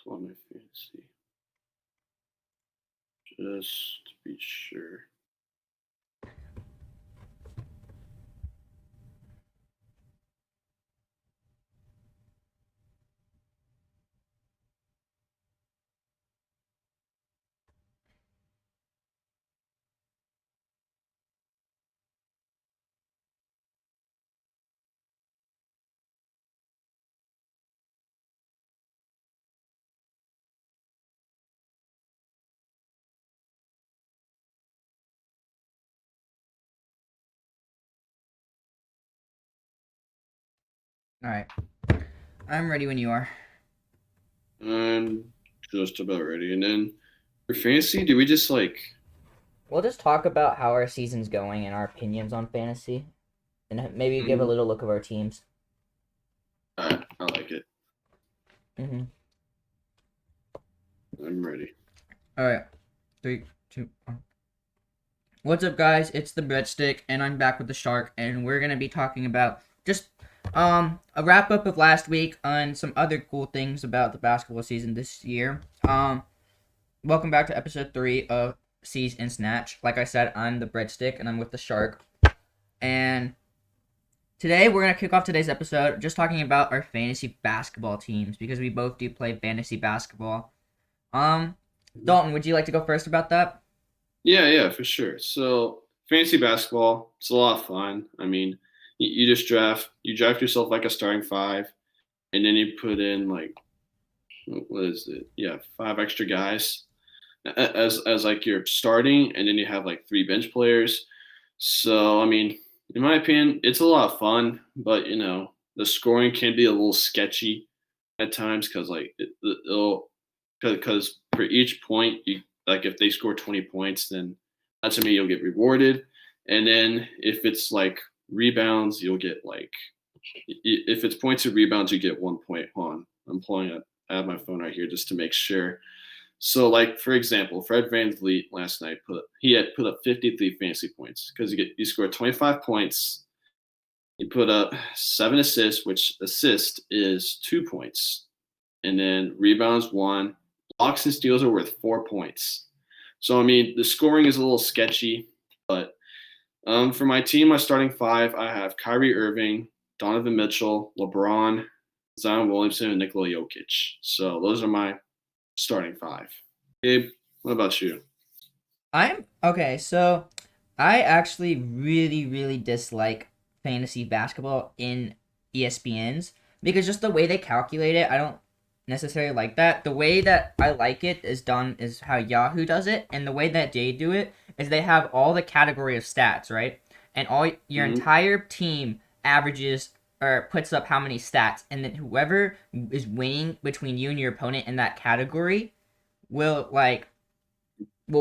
pull up my fantasy just to be sure. All right. I'm ready when you are. I'm just about ready. And then for fantasy, do we just like? We'll just talk about how our season's going and our opinions on fantasy, and maybe give a Mm, little look of our teams. I like it. Mm-hmm. I'm ready. All right. 3, 2, 1. What's up, guys? It's the Breadstick, and I'm back with the Shark, and we're gonna be talking about just a wrap up of last week and some other cool things about the basketball season this year. Welcome back to episode 3 of Seize and Snatch. Like I said, I'm the Breadstick, and I'm with the Shark, and today we're gonna kick off today's episode just talking about our fantasy basketball teams because we both do play fantasy basketball. Um, Dalton, would you like to go first about that? Yeah, for sure. So fantasy basketball, it's a lot of fun. I mean, you just draft yourself like a starting five, and then you put in like what is it? Yeah, five extra guys as like your starting, and then you have like three bench players. So I mean, in my opinion, it's a lot of fun, but the scoring can be a little sketchy at times because like it'll because for each point you like if they score 20 points, then that to me you'll get rewarded, and then if it's like rebounds, you'll get like if it's points and rebounds, you get 1 point on. I'm pulling up. I have my phone right here just to make sure. So, like for example, Fred VanVleet last night had put up 53 fantasy points because he scored 25 points. He put up 7 assists, which assist is 2 points, and then rebounds one. Blocks and steals are worth 4 points. So I mean, the scoring is a little sketchy, but for my team, my starting five, I have Kyrie Irving, Donovan Mitchell, LeBron, Zion Williamson, and Nikola Jokic. So those are my starting five. Gabe, what about you? I'm okay, so I actually really dislike fantasy basketball in ESPN's because just the way they calculate it, I don't necessarily like that. The way that I like it is how Yahoo does it, and the way that they do it is they have all the category of stats, right? And all your Mm-hmm. entire team averages or puts up how many stats, and then whoever is winning between you and your opponent in that category will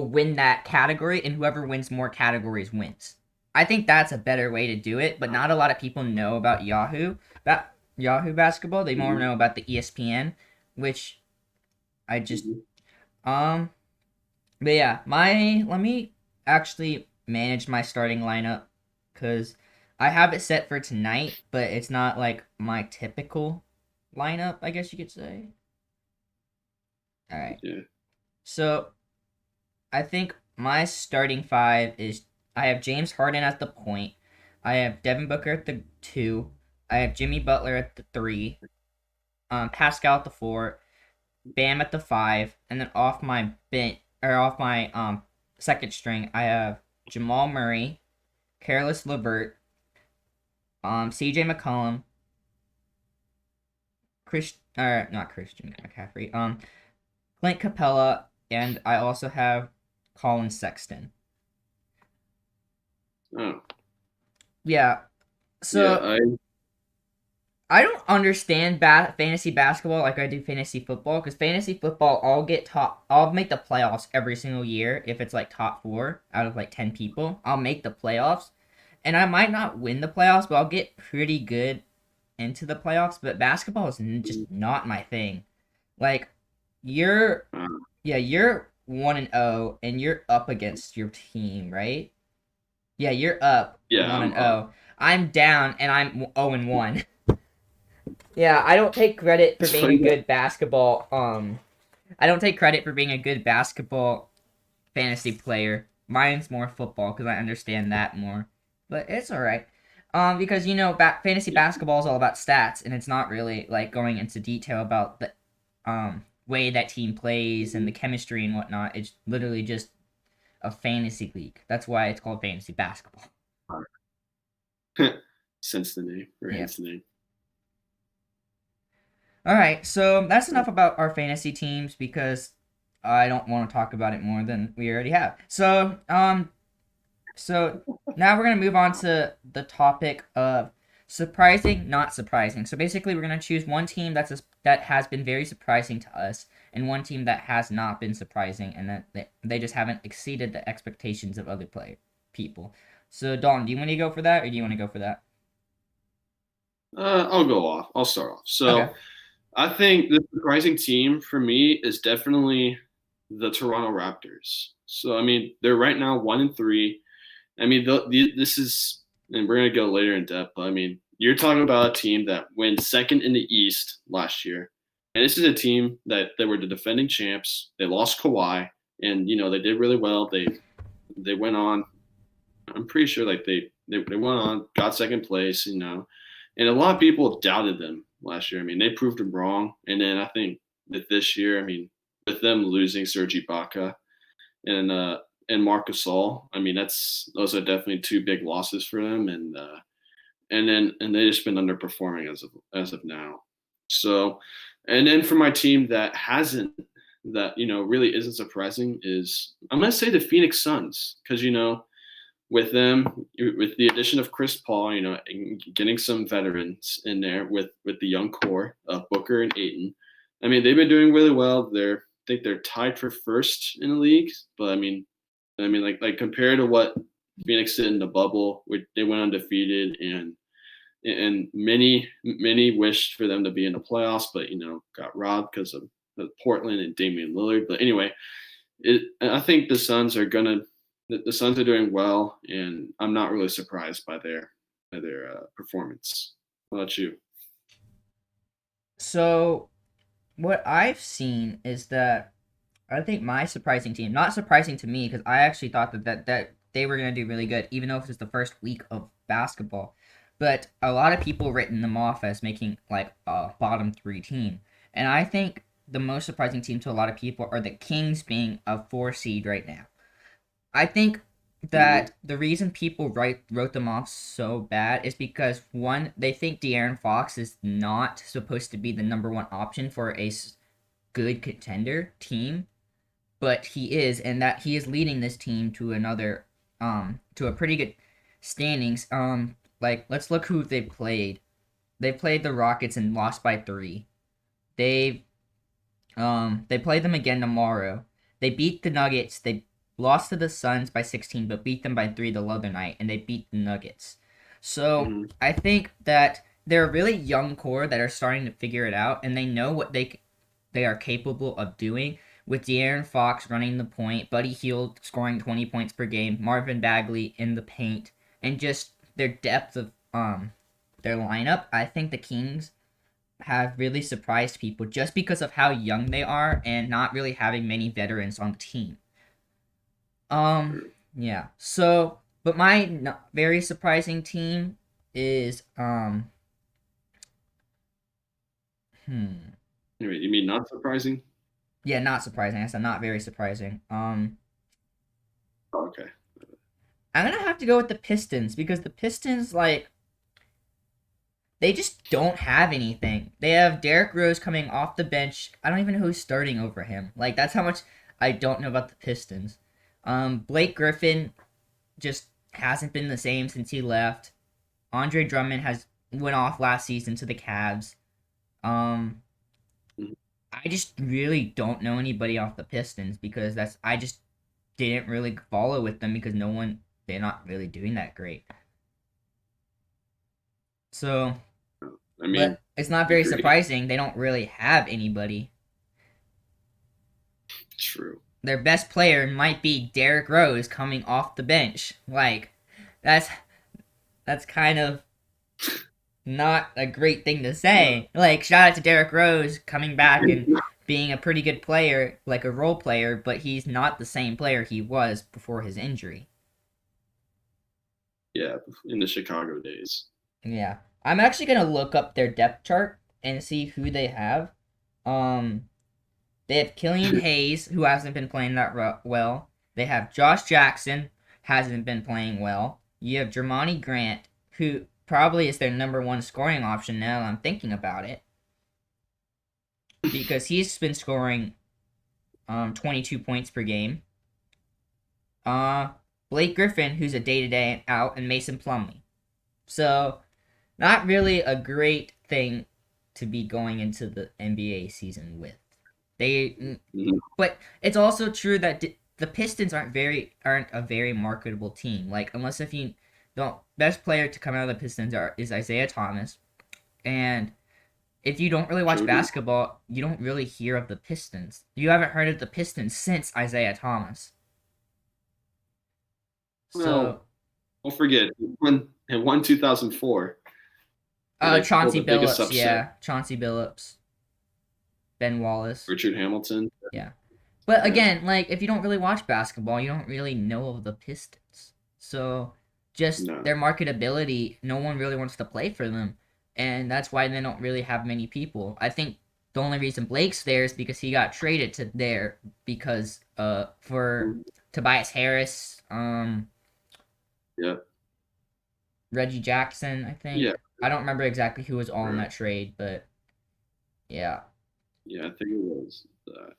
win that category, and whoever wins more categories wins. I think that's a better way to do it, but not a lot of people know about Yahoo basketball. They more Mm-hmm. know about the ESPN, which I just Mm-hmm. um. But yeah, my let me actually manage my starting lineup because I have it set for tonight, but it's not like my typical lineup. I guess you could say. All right, Yeah. so I think my starting five is I have James Harden at the point. I have Devin Booker at the two. I have Jimmy Butler at the three. Pascal at the four. Bam at the five, and then off my second string, I have Jamal Murray, Careless Levert, C.J. McCollum, not Christian McCaffrey, Clint Capella, and I also have Colin Sexton. Oh, Yeah, yeah. so I don't understand fantasy basketball like I do fantasy football because fantasy football I'll make the playoffs every single year if it's like top 4 out of like 10 people. I'll make the playoffs and I might not win the playoffs, but I'll get pretty good into the playoffs. But basketball is just not my thing. Like you're uh, yeah, you're 1-0 and you're up against your team, right? Yeah, you're up yeah. 1 and I'm up. 0. I'm down and I'm 0 1. Yeah, I don't take credit for It's being a funny. good basketball I don't take credit for being a good basketball fantasy player. Mine's more football because I understand that more. But it's all right. Because fantasy Yeah. basketball is all about stats, and it's not really like going into detail about the way that team plays and the chemistry and whatnot. It's literally just a fantasy league. That's why it's called fantasy basketball. Sense the name or Yeah. hence the name. All right, so that's enough about our fantasy teams because I don't want to talk about it more than we already have. So now we're gonna move on to the topic of surprising, not surprising. So basically, we're gonna choose one team that has been very surprising to us, and one team that has not been surprising, and that they just haven't exceeded the expectations of other people. So Dalton, do you want to go for that, or do you want to go for that? I'll go off. I'll start off. Okay. So I think the surprising team for me is definitely the Toronto Raptors. So I mean, they're right now 1-3. I mean, this is, and we're gonna go later in depth. But I mean, you're talking about a team that went second in the East last year, and this is a team that they were the defending champs. They lost Kawhi, and they did really well. They went on. I'm pretty sure like they went on, got second place. And a lot of people doubted them last year. I mean, they proved them wrong. And then I think that this year, I mean, with them losing Serge Ibaka and Marc Gasol, I mean, those are definitely two big losses for them. And they just been underperforming as of now. So, and then for my team that really isn't surprising is I'm gonna say the Phoenix Suns because with them, with the addition of Chris Paul, and getting some veterans in there with the young core of Booker and Aiton. I mean, they've been doing really well. I think they're tied for first in the league, but I mean, like compared to what Phoenix did in the bubble, they went undefeated, and many wished for them to be in the playoffs, but got robbed because of Portland and Damian Lillard. But anyway, I think the Suns are doing well, and I'm not really surprised by their performance. How about you? So what I've seen is that I think my surprising team, not surprising to me, because I actually thought that they were gonna do really good, even though it was the first week of basketball. But a lot of people written them off as making like a bottom three team, and I think the most surprising team to a lot of people are the Kings being a 4 seed right now. I think Mhm. that the reason people wrote them off so bad is because one, they think De'Aaron Fox is not supposed to be the number one option for a good contender team, but he is, and that he is leading this team to to a pretty good standings. Like let's look who they played. They played the Rockets and lost by 3. They they play them again tomorrow. They beat the Nuggets. They lost to the Suns by 16, but beat them by 3 the other night, and they beat the Nuggets. So Mhm. I think that they're a really young core that are starting to figure it out, and they know what they are capable of doing. With De'Aaron Fox running the point, Buddy Hield scoring 20 points per game, Marvin Bagley in the paint, and just their depth of their lineup, I think the Kings have really surprised people just because of how young they are and not really having many veterans on the team. Um, yeah. So, but my very surprising team is hmm, Anyway, you mean not surprising? yeah, not surprising. I said not very surprising. Oh, okay. I'm gonna have to go with the Pistons because the Pistons like they just don't have anything. They have Derrick Rose coming off the bench. I don't even know who's starting over him. Like that's how much I don't know about the Pistons. Blake Griffin just hasn't been the same since he left. Andre Drummond has went off last season to the Cavs. Um, Mhm. I just really don't know anybody off the Pistons because I just didn't really follow with them because they're not really doing that great. So, I mean, but it's not very agree. surprising. They don't really have anybody. True. Their best player might be Derrick Rose coming off the bench. Like, that's that's kind of not a great thing to Uh, say. Like, shout out to Derrick Rose coming back and being a pretty good player, like a role player, but he's not the same player he was before his injury. Yeah, in the Chicago days. Yeah. I'm actually gonna look up their depth chart and see who they have. Um, they have Killian Hayes, who hasn't been playing that well. They have Josh Jackson, hasn't been playing well. You have Jermani Grant, who probably is their number one scoring option now I'm thinking about it. Because he's been scoring 22 points per game. Uh, Blake Griffin, who's a day-to-day out, and Mason Plumlee. So, not really a great thing to be going into the NBA season with. But it's also true that the Pistons aren't a very marketable team. Like unless if you don't, best player to come out of the Pistons is Isaiah Thomas, and if you don't really watch basketball, you don't really hear of the Pistons. You haven't heard of the Pistons since Isaiah Thomas. So, don't forget it won 2004. Chauncey Billups, yeah, Chauncey Billups, Ben Wallace, Richard Hamilton. yeah. But again, like if you don't really watch basketball, you don't really know of the Pistons. So just their marketability, no one really wants to play for them, and that's why they don't really have many people. I think the only reason Blake's there is because he got traded to there because for Tobias Harris, yeah, Reggie Jackson, I think. Yeah. I don't remember exactly who was all in that trade, but yeah. Yeah, I think it was that.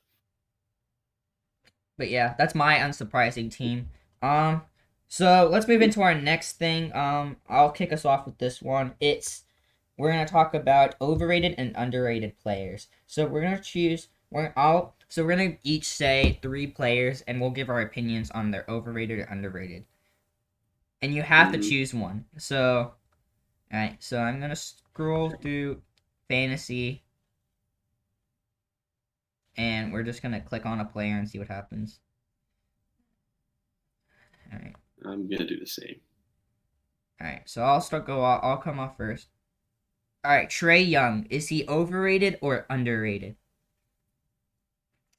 But yeah, that's my unsurprising team. So let's move into our next thing. I'll kick us off with this one. We're gonna talk about overrated and underrated players. So we're gonna choose. We're gonna each say 3 players, and we'll give our opinions on their overrated or underrated. And you have to choose one. So, all right. So I'm gonna scroll through fantasy, and we're just gonna click on a player and see what happens. All right. I'm gonna do the same. All right. So I'll come off first. All right. Trae Young, is he overrated or underrated?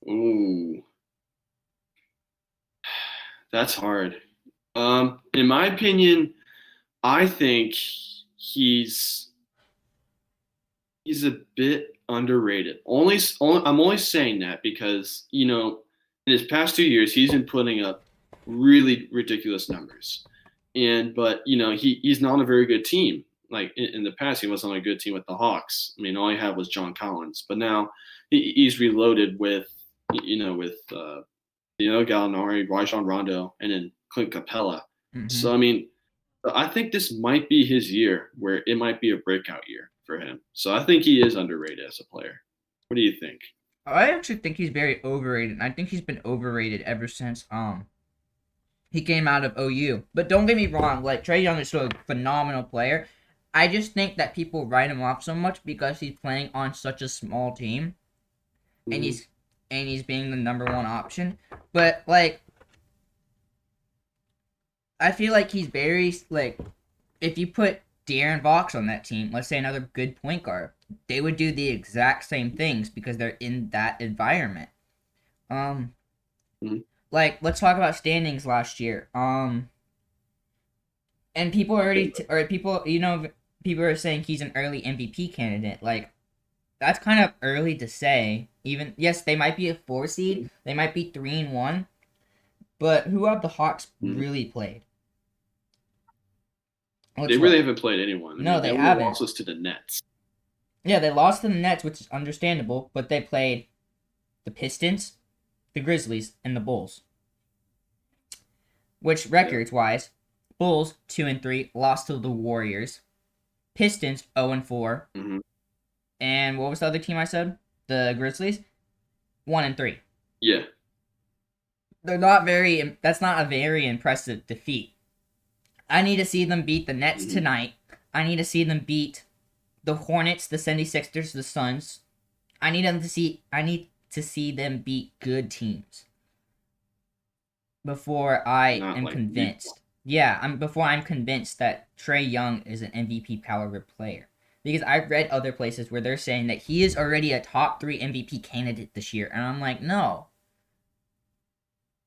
Ooh, that's hard. In my opinion, I think he's a bit underrated. I'm only saying that because in his past 2 years he's been putting up really ridiculous numbers, but he's not on a very good team. Like in the past, he wasn't on a good team with the Hawks. I mean, all he had was John Collins, but now he's reloaded with Gallinari, Rajon Rondo, and then Clint Capella. Mm-hmm. So I mean, I think this might be his year where it might be a breakout year for him. So I think he is underrated as a player. What do you think? I actually think he's very overrated. I think he's been overrated ever since he came out of OU. But don't get me wrong, like Trae Young is still a phenomenal player. I just think that people write him off so much because he's playing on such a small team, and he's being the number one option. But like, I feel like he's very like, if you put De'Aaron Fox on that team, let's say another good point guard, they would do the exact same things because they're in that environment. Like let's talk about standings last year. And people people are saying he's an early MVP candidate. Like that's kind of early to say. Even yes, they might be a 4 seed, they might be 3-1, but who have the Hawks really played? They really haven't played anyone. No, they haven't. Losses to the Nets. Yeah, they lost to the Nets, which is understandable, but they played the Pistons, the Grizzlies, and the Bulls. Which records-wise, Bulls 2-3 lost to the Warriors, Pistons 0-4, and what was the other team I said? The Grizzlies 1-3. Yeah, they're not very. That's not a very impressive defeat. I need to see them beat the Nets tonight. I need to see them beat the Hornets, the 76ers, the Suns. I need to see them beat good teams before I am convinced. Yeah, before I'm convinced that Trae Young is an MVP caliber player. because I've read other places where they're saying that he is already a top 3 MVP candidate this year, and I'm like, no,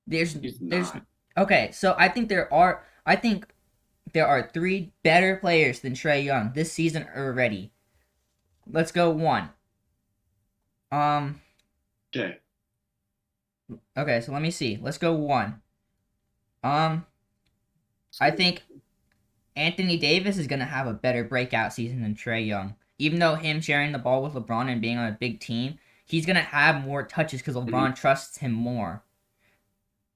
He's there's not. okay. So I think there are 3 better players than Trey Young this season already. Let's go one. Um. Okay. Okay, so let me see. Let's go one. Um. I think Anthony Davis is gonna have a better breakout season than Trey Young. Even though him sharing the ball with LeBron and being on a big team, he's gonna have more touches because Mhm. LeBron trusts him more.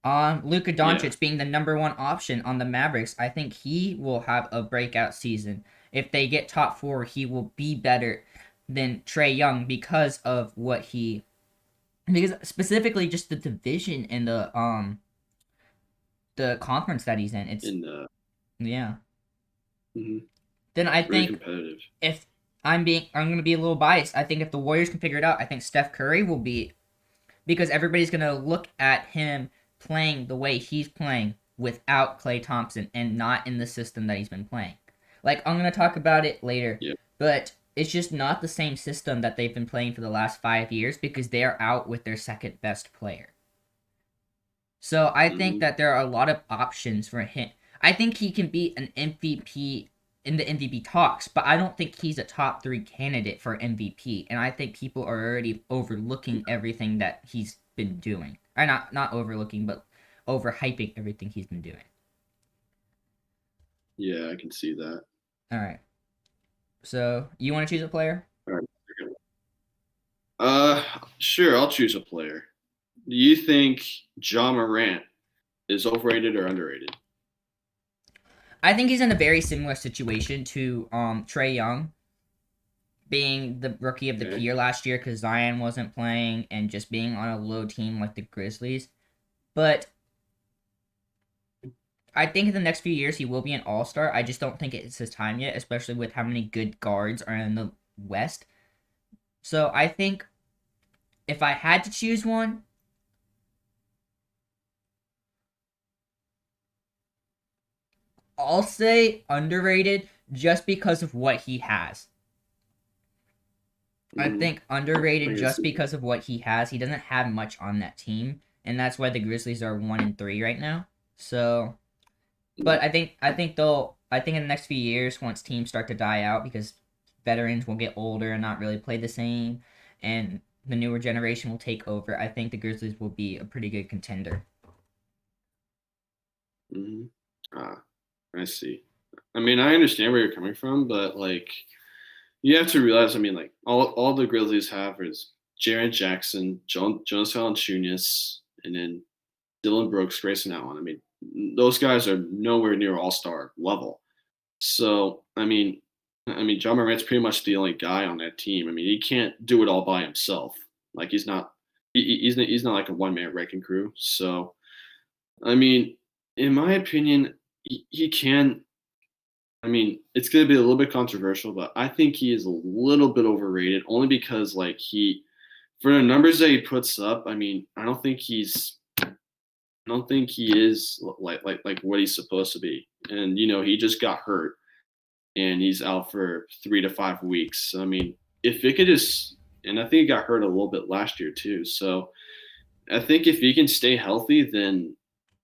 Luka Yeah. Doncic being the number 1 option on the Mavericks, I think he will have a breakout season. If they get top 4, he will be better than Trey Young because of what he, because specifically just the division and the conference that he's in. It's In the yeah. mhm. Then I Very think competitive. if I'm gonna be a little biased. I think if the Warriors can figure it out, I think Steph Curry will be, because everybody's gonna look at him playing the way he's playing without Klay Thompson and not in the system that he's been playing. Like, I'm gonna talk about it later, Yeah. but it's just not the same system that they've been playing for the last 5 years because they're out with their second best player. So I think Mhm. that there are a lot of options for him. I think he can be an MVP in the MVP talks, but I don't think he's a top 3 candidate for MVP. And I think people are already overlooking everything that he's been doing. Or not overlooking, but overhyping everything he's been doing. Yeah, I can see that. All right. So you want to choose a player? All right. Uh, sure. I'll choose a player. Do you think John Morant is overrated or underrated? I think he's in a very similar situation to Trey Young being the rookie of the Okay. year last year because Zion wasn't playing and just being on a low team like the Grizzlies. But I think in the next few years he will be an all star. I just don't think it's his time yet, especially with how many good guards are in the West. So I think if I had to choose one, I'll say underrated just because of what he has. I Mm-hmm. think I underrated can just see that. because of what he has. He doesn't have much on that team, and that's why the Grizzlies are 1-3 right now. So, but I think in the next few years, once teams start to die out because veterans will get older and not really play the same, and the newer generation will take over, I think the Grizzlies will be a pretty good contender. Mm-hmm. Ah, I see. I mean, I understand where you're coming from, but like, you have to realize. I mean, like, all the Grizzlies have is Jaren Jackson, Jonas Valanciunas, and then Dylan Brooks, Grayson Allen. I mean, those guys are nowhere near All Star level. So, I mean, John Morant's pretty much the only guy on that team. I mean, he can't do it all by himself. Like, he's not like a one man wrecking crew. So, I mean, in my opinion, he can. I mean, it's going to be a little bit controversial, but I think he is a little bit overrated only because, like, for the numbers that he puts up, I mean, I don't think he is like what he's supposed to be. And, he just got hurt and he's out for 3 to 5 weeks. So, I mean, if it could just, and I think he got hurt a little bit last year too. So I think if he can stay healthy, then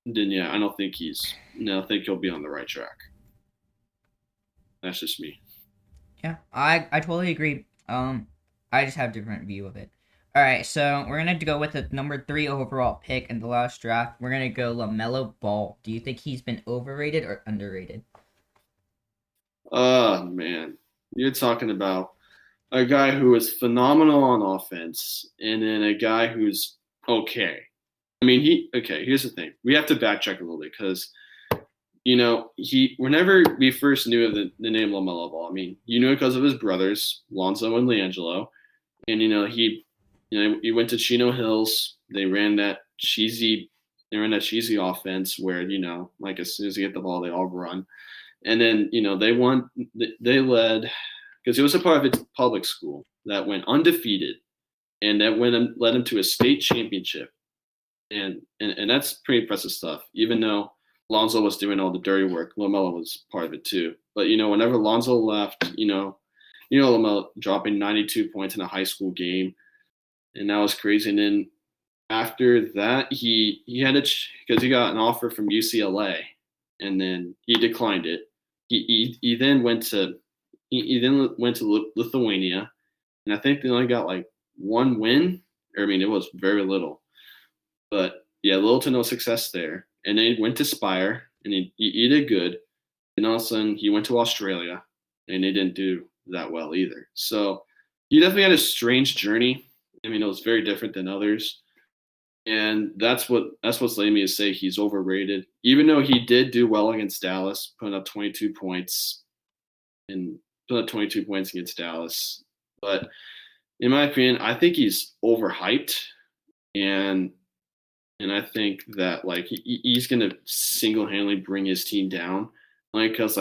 yeah, I don't think no, I think he'll be on the right track. That's just me. Yeah, I totally agree. I just have a different view of it. All right, so we're gonna go with the number 3 overall pick in the last draft. We're gonna go LaMelo Ball. Do you think he's been overrated or underrated? Oh man, you're talking about a guy who is phenomenal on offense, and then a guy who's okay. I mean, okay. Here's the thing: we have to backtrack a little bit because whenever we first knew of the name LaMelo Ball, I mean, you knew it because of his brothers, Lonzo and LiAngelo, and he went to Chino Hills. They ran that cheesy offense where like as soon as you get the ball, they all run, and then they won. They led because it was a part of a public school that went undefeated, and that led him to a state championship, and that's pretty impressive stuff. Even though Lonzo was doing all the dirty work, LaMelo was part of it too. But whenever Lonzo left, LaMelo dropping 92 points in a high school game, and that was crazy. And then after that, he had it because he got an offer from UCLA, and then he declined it. He then went to Lithuania, and I think they only got like one win. Or I mean, it was very little, but yeah, little to no success there. And then he went to Spire, and he did good. And all of a sudden, he went to Australia, and they didn't do that well either. So he definitely had a strange journey. I mean, it was very different than others, and that's what's led me to say he's overrated. Even though he did do well against Dallas, putting up 22 points and put up 22 points against Dallas, but in my opinion, I think he's overhyped, and I think that like he's gonna single handedly bring his team down, only because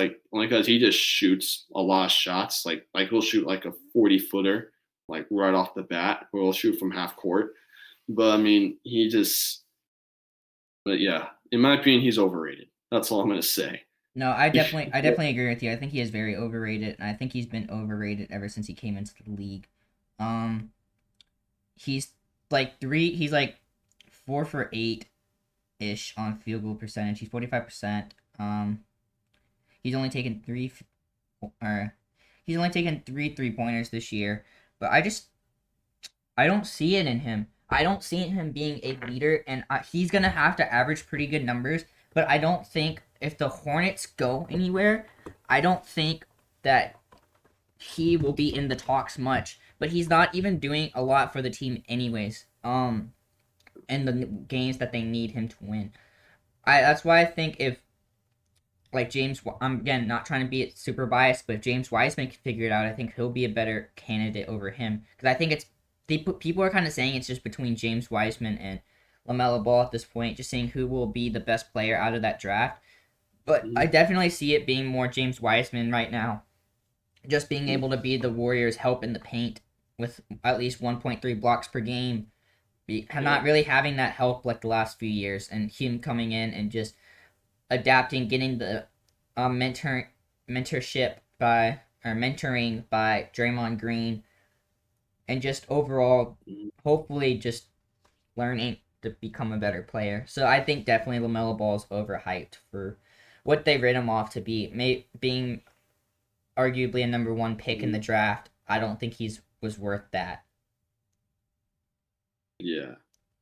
he just shoots a lot of shots. Like he'll shoot like a 40-footer, like right off the bat, or he'll shoot from half court. But I mean, but yeah, in my opinion, he's overrated. That's all I'm gonna say. No, I definitely agree with you. I think he is very overrated, and I think he's been overrated ever since he came into the league. Um, he's he's like 4 for 8 ish on field goal percentage. He's 45%. He's only taken or he's only taken 3 3-pointers this year. But I don't see it in him. I don't see him being a leader, and he's gonna have to average pretty good numbers. But I don't think if the Hornets go anywhere, I don't think that he will be in the talks much. But he's not even doing a lot for the team, anyways. In the games that they need him to win. That's why I think if like I'm again not trying to be super biased, but if James Wiseman can figure it out, I think he'll be a better candidate over him because I think people are kind of saying it's just between James Wiseman and LaMelo Ball at this point, just seeing who will be the best player out of that draft. But I definitely see it being more James Wiseman right now, just being able to be the Warriors' help in the paint with at least 1.3 blocks per game. Not really having that help like the last few years, and him coming in and just adapting, getting the mentorship by or mentoring by Draymond Green, and just overall, hopefully, just learning to become a better player. So I think definitely LaMelo Ball is overhyped for what they writ him off to be. Being arguably a number 1 pick in the draft, I don't think he's was worth that. Yeah,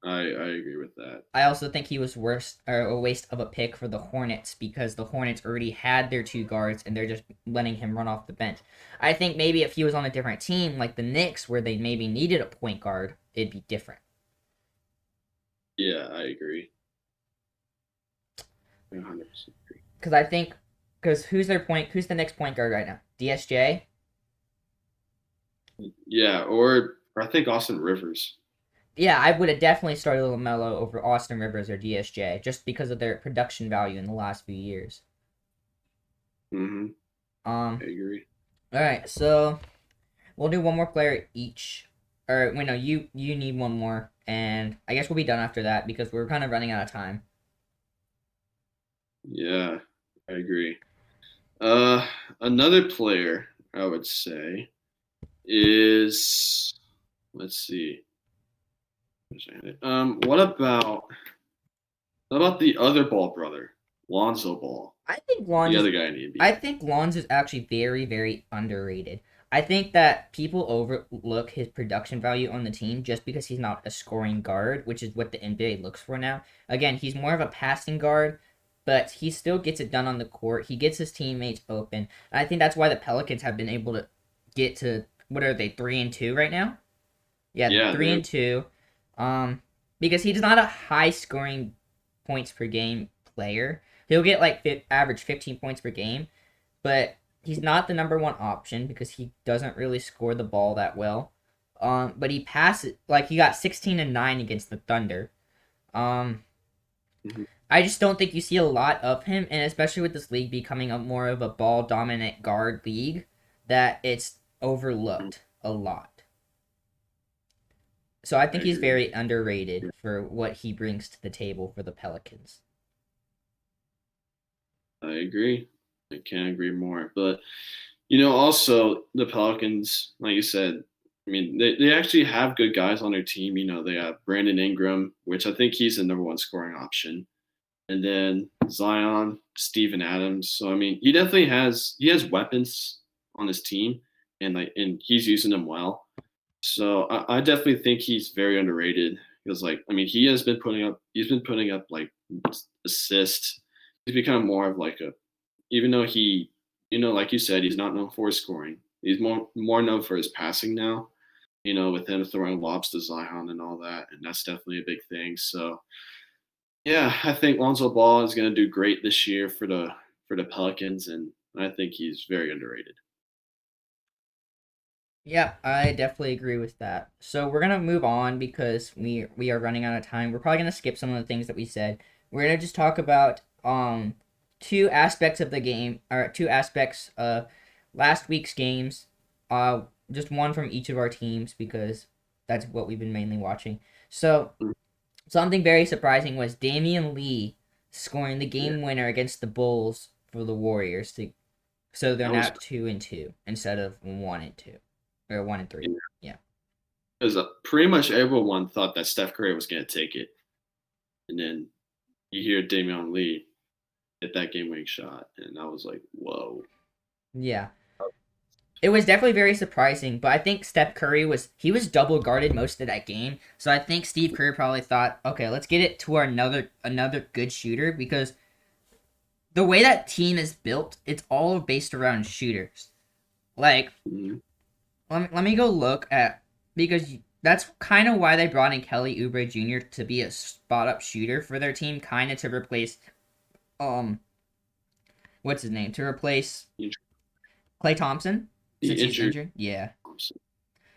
I agree with that. I also think he was worse or a waste of a pick for the Hornets because the Hornets already had their 2 guards and they're just letting him run off the bench. I think maybe if he was on a different team like the Knicks where they maybe needed a point guard, it'd be different. Yeah, I agree. 100% agree. Because who's the next point guard right now? DSJ? Yeah, or I think Austin Rivers. Yeah, I would have definitely started LaMelo over Austin Rivers or DSJ just because of their production value in the last few years. Mm-hmm. Um, I agree. all right, so we'll do one more player each. Or wait, no, you need one more, and I guess we'll be done after that because we're kind of running out of time. Yeah, I agree. Another player I would say is, let's see. What about the other Ball brother, Lonzo Ball, I think the Lon's other guy in the I NBA? think Lonz is actually very, very underrated. I think that people overlook his production value on the team just because he's not a scoring guard, which is what the NBA looks for now. Again, he's more of a passing guard, but he still gets it done on the court. He gets his teammates open. And I think that's why the Pelicans have been able to get to what are they 3-2 right now? Yeah, Yeah, three they're and two. Um, because he's not a high scoring points per game player. He'll get like average 15 points per game, but he's not the number 1 option because he doesn't really score the ball that well. But he passes like he got 16 and 9 against the Thunder. Um, mhm, I just don't think you see a lot of him, and especially with this league becoming a more of a ball dominant guard league, that it's mhm. overlooked a lot. So I I think he's agree. very underrated for what he brings to the table for the Pelicans. I agree. I can't agree more. But Also the Pelicans, like you said, I mean, they actually have good guys on their team. They have Brandon Ingram, which I think he's the number one scoring option, and then Zion, Steven Adams. So I mean, he has weapons on his team, and he's using them well. So I definitely think he's very underrated because I mean he's been putting up like assists. He's become more of like a even though like you said, he's not known for his scoring. He's more known for his passing now. With him throwing lobs to Zion and all that, and that's definitely a big thing. So yeah, I think Lonzo Ball is going to do great this year for the Pelicans, and I think he's very underrated. Yeah, I definitely agree with that. So we're gonna move on because we are running out of time. We're probably gonna skip some of the things that we said. We're gonna just talk about two aspects of the game, or two aspects of last week's games. Just one from each of our teams because that's what we've been mainly watching. So something very surprising was Damian Lee scoring the Yeah, game winner against the Bulls for the Warriors so they're that was now 2-2 instead of 1-2 or 1-3. Yeah. because pretty much everyone thought that Steph Curry was going to take it, and then you hear Damian Lee hit that game-winning shot, and I was like, whoa. Yeah. It was definitely very surprising, but I think Steph Curry was double guarded most of that game. So I think Steve Kerr probably thought, okay, let's get it to our another good shooter because the way that team is built, it's all based around shooters. Like, Mhm. let me go look at because that's kind of why they brought in Kelly Oubre Jr. to be a spot up shooter for their team, kind of to replace um what's his name, to replace He Clay Thompson he since he's injured injured. Yeah. Thompson.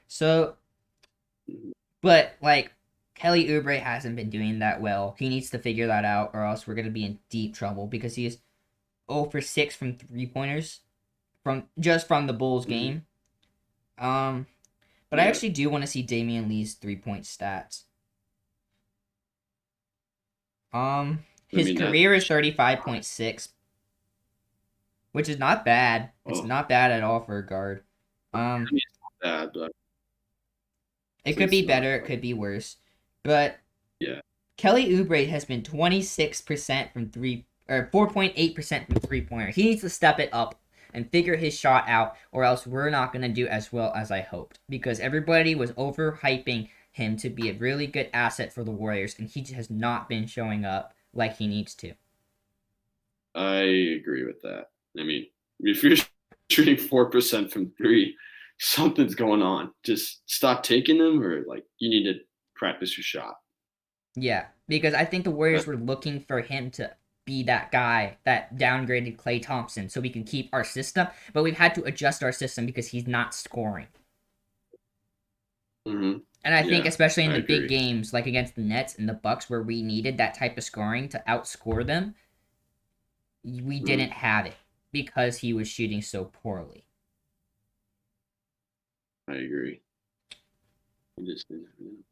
So, Mhm. but like Kelly Oubre hasn't been doing that well. He needs to figure that out, or else we're gonna be in deep trouble because he is 0 for 6 from 3 pointers from the Bulls Mhm. game. Um, but I Yeah, actually do want to see Damian Lee's 3 point stats. I His mean that. career is 35.6, which is not bad. It's Oh, not bad at all for a guard. I Um, mean, it's not bad, but it at could be least not better. It like could be worse. But yeah. Kelly Oubre has been 26% from 4.8% from 3 pointer. He needs to step it up and figure his shot out, or else we're not going to do as well as I hoped. Because everybody was overhyping him to be a really good asset for the Warriors, and he has not been showing up like he needs to. I agree with that. I mean, if you're shooting 4% from three, something's going on. Just stop taking them, or like you need to practice your shot. Yeah, because I think the Warriors But, were looking for him to be that guy that downgraded Clay Thompson so we can keep our system, but we've had to adjust our system because he's not scoring. mhm. And I think Yeah, especially in I the big agree. games like against the Nets and the Bucks where we needed that type of scoring to outscore them, we Mhm. didn't have it because he was shooting so poorly. I agree. You just didn't have enough.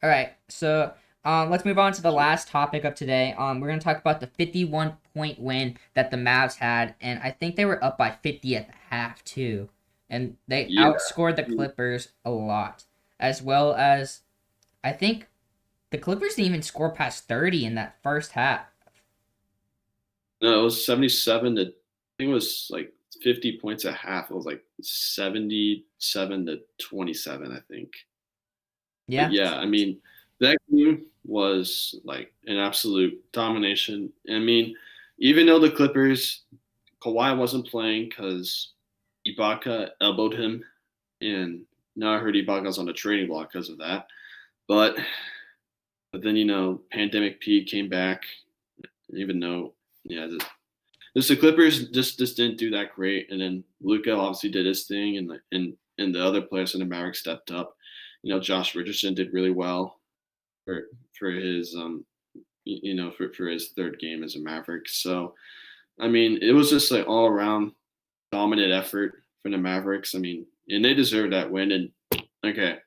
All right, so let's move on to the last topic of today. We're gonna talk about the 51-point win that the Mavs had, and I think they were up by 50 at the half too, and they Yeah. outscored the Clippers a lot, as well as I think the Clippers didn't even score past 30 in that first half. No, it was 77 to, I think it was like 50 points a half. It was like 77 to 27, I think. But Yeah, yeah, I mean, that game was like an absolute domination. I mean, even though the Clippers, Kawhi wasn't playing because Ibaka elbowed him, and now I heard Ibaka's on the trading block because of that. But but then pandemic P came back, even though yeah, the Clippers just didn't do that great, and then Luka obviously did his thing, and the other players in the Mavericks stepped up. Josh Richardson did really well for his for his third game as a Maverick. So I mean, it was just like all around dominant effort from the Mavericks. I mean, and they deserve that win. And okay,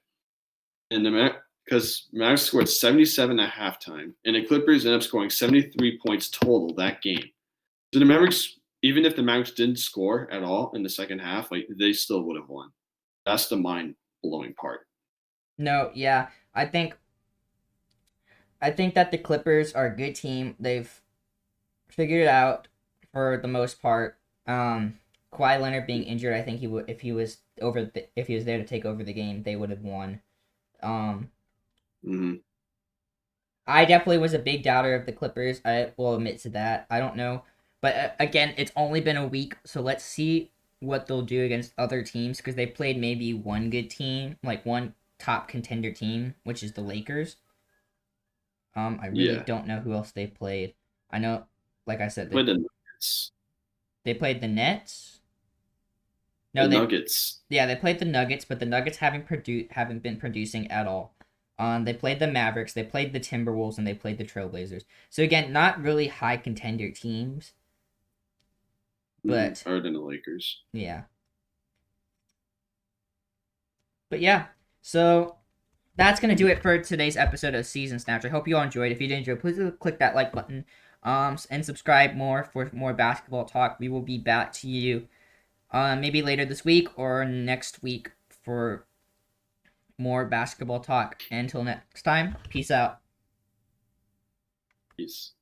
and because Mavericks scored 77 at halftime, and the Clippers ended up scoring 73 points total that game. So the Mavericks even if the Mavericks didn't score at all in the second half, like they still would have won. That's the mind blowing part. No, yeah. I think that the Clippers are a good team. They've figured it out for the most part. Kawhi Leonard being injured, I think he would if he was there to take over the game, they would have won. Um, Hmm. I definitely was a big doubter of the Clippers. I will admit to that. I don't know, but again, it's only been a week, so let's see what they'll do against other teams because they played maybe one good team, like one top contender team, which is the Lakers. I really Yeah, don't know who else they played. I know, like I said, but the Nuggets, they played the Nets. the No, Nuggets. they played the Nuggets, but the Nuggets haven't been producing at all. They played the Mavericks, they played the Timberwolves, and they played the Trailblazers. So again, not really high contender teams, but Other than the Lakers. yeah, but yeah. So that's gonna do it for today's episode of Season Snatch. I hope you all enjoyed. If you did enjoy, please click that like button, and subscribe more for more basketball talk. We will be back to you, maybe later this week or next week for more basketball talk. Until next time, peace out. Peace.